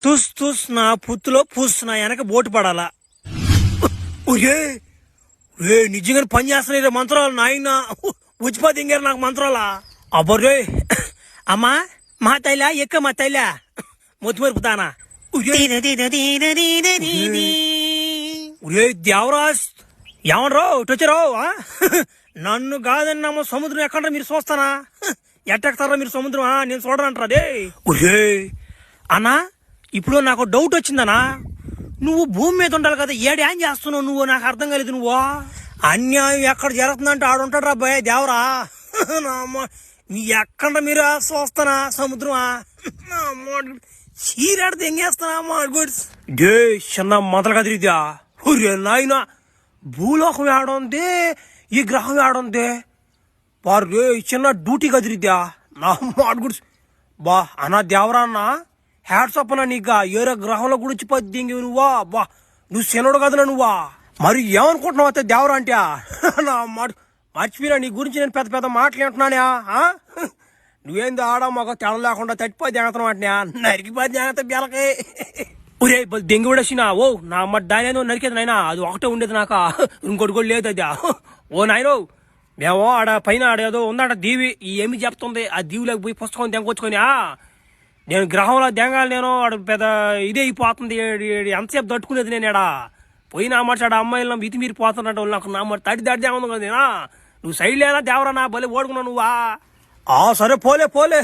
తుస్ తుస్ నా పుత్తులో పుస్ నా వెనక బోటు పడాలా. ఒరే రే నిజంగా పని చేస్తున్నాయి మంత్రాలు నాయన ఉచిపతి ఇంగారు నాకు మంత్రాలా. అబ్బరే అమ్మా మా తైలా ఎక్క మా తైలా మొత్తి మరుపుతానా. ఒరే దేవరాజ్ ఏమనరావు వచ్చారావు నన్ను కాదన్నామో సముద్రం ఎక్కడ మీరు చూస్తానా ఎట్టెక్తారా మీరు సముద్రం నేను చూడనంటారా డే. ఒరే అన్నా ఇప్పుడు నాకు డౌట్ వచ్చిందనా నువ్వు భూమి మీద ఉండాలి కదా ఏం చేస్తున్నావు నువ్వు నాకు అర్థం కాలేదు. నువ్వు అన్యాయం ఎక్కడ జరుగుతుందంటే ఆడుంటాడు రా భయ దేవరా నీ ఎక్కడ మీరు చూస్తానా సముద్రమా చీరాడితే ఎంగేస్తానా డే చిన్న మొదలు కదిరిద్దా. ఒరే నాయన భూలోకం ఏడుంది ఈ గ్రహం ఏడుంది వారు రే చిన్న డ్యూటీ కదిరిద్దా నా మాడుగుడ్స్ బా అన్నా దేవరా అన్న హ్యాట్స్ అప్ అన్నా నీకు ఏరే గ్రహంలో గురించి పద్దింగి నువ్వా బా నువ్వు శనుడు కదనా నువ్వా మరి ఏమనుకుంటున్నావు అయితే దేవరా అంటే నా మాడు మర్చిపోయినా నీ గురించి నేను పెద్ద పెద్ద మాటలు అంటున్నానా నువ్వేంది ఆడ మాకు తెల్ల లేకుండా తట్టిపోయి జాగ్రత్త అంటున్నా నరికిపోయి జాగ్రత్త బెలకే. ఒరే దెంగి కూడా వచ్చినా ఓ నా అమ్మ డాయన నరికేది నాయన అది ఒకటే ఉండేది నాక ఇంకోటి కూడా లేదు అది. ఓ నాయనో మేము ఆడ పైన ఆడేదో ఉందాడ దీవి ఏమి చెప్తుంది ఆ దీవిలోకి పోయి పుస్తకం దెంగొచ్చుకొని నేను గ్రహంలో దెంగాలి నేను ఆడ పెద్ద ఇదే అయిపోతుంది ఎంతసేపు తట్టుకునేది నేను ఆడ పోయినా మాట్లాడ అమ్మాయిలను మితి మీరు పోతున్నట్టు నాకు నా మాట తడి దడిదే ఉంది కదా నేనా నువ్వు సైడ్ లేనా దేవరా నా బలి ఓడుకున్నావు నువ్వా. సరే పోలే పోలే